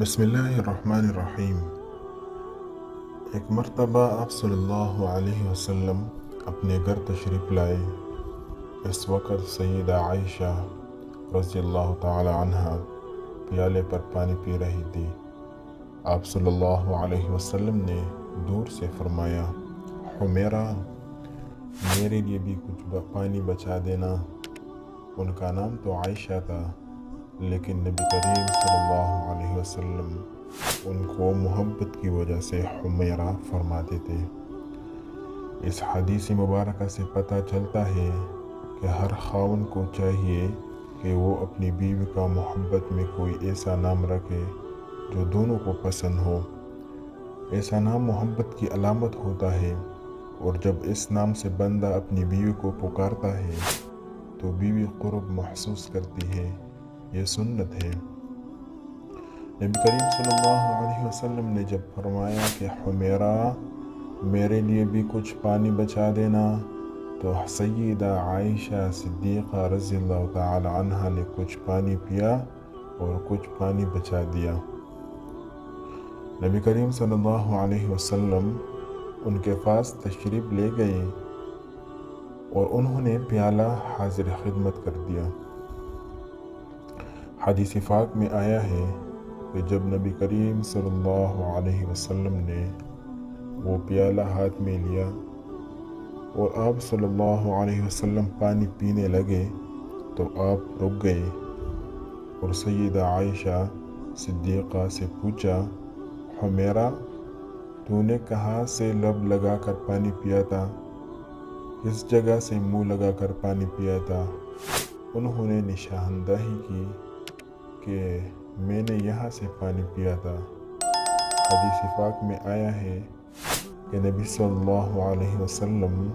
بسم اللہ الرحمن الرحیم۔ ایک مرتبہ آپ صلی اللہ علیہ وسلم اپنے گھر تشریف لائے۔ اس وقت سیدہ عائشہ رضی اللہ تعالی عنہا پیالے پر پانی پی رہی تھی۔ آپ صلی اللہ علیہ وسلم نے دور سے فرمایا، حمیرہ، میرے لیے بھی کچھ پانی بچا دینا۔ ان کا نام تو عائشہ تھا، لیکن نبی کریم صلی اللہ علیہ وسلم ان کو محبت کی وجہ سے حمیرہ فرماتے تھے۔ اس حدیث مبارکہ سے پتہ چلتا ہے کہ ہر خاوند کو چاہیے کہ وہ اپنی بیوی کا محبت میں کوئی ایسا نام رکھے جو دونوں کو پسند ہو۔ ایسا نام محبت کی علامت ہوتا ہے، اور جب اس نام سے بندہ اپنی بیوی کو پکارتا ہے تو بیوی قرب محسوس کرتی ہے۔ یہ سنت ہے۔ نبی کریم صلی اللہ علیہ وسلم نے جب فرمایا کہ حمیرہ، میرے لیے بھی کچھ پانی بچا دینا، تو سیدہ عائشہ صدیقہ رضی اللہ تعالی عنہا نے کچھ پانی پیا اور کچھ پانی بچا دیا۔ نبی کریم صلی اللہ علیہ وسلم ان کے پاس تشریف لے گئے اور انہوں نے پیالہ حاضر خدمت کر دیا۔ حدیث پاک میں آیا ہے کہ جب نبی کریم صلی اللہ علیہ وسلم نے وہ پیالہ ہاتھ میں لیا اور آپ صلی اللہ علیہ وسلم پانی پینے لگے تو آپ رک گئے اور سیدہ عائشہ صدیقہ سے پوچھا، حمیرہ، تو نے کہاں سے لب لگا کر پانی پیا تھا؟ کس جگہ سے منہ لگا کر پانی پیا تھا؟ انہوں نے نشاندہی کی کہ میں نے یہاں سے پانی پیا تھا۔ حدیث پاک میں آیا ہے کہ نبی صلی اللہ علیہ وسلم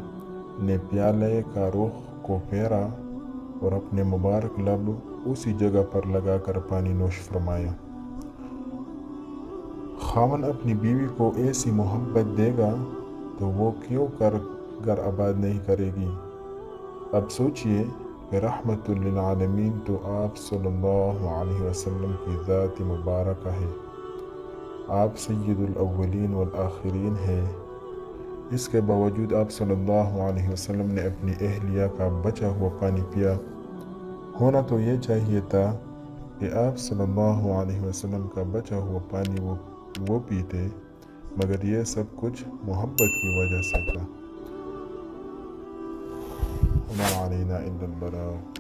نے پیالے کا رخ کو پھیرا اور اپنے مبارک لب اسی جگہ پر لگا کر پانی نوش فرمایا۔ خاوند اپنی بیوی کو ایسی محبت دے گا تو وہ کیوں گھر آباد نہیں کرے گی؟ اب سوچئے کہ رحمت للعالمین تو آپ صلی اللہ علیہ وسلم کی ذات مبارکہ ہے۔ آپ سید الاولین والآخرین ہیں۔ اس کے باوجود آپ صلی اللہ علیہ وسلم نے اپنی اہلیہ کا بچا ہوا پانی پیا۔ ہونا تو یہ چاہیے تھا کہ آپ صلی اللہ علیہ وسلم کا بچا ہوا پانی وہ پیتے، مگر یہ سب کچھ محبت کی وجہ سے تھا۔ وما علینا الا البلاغ۔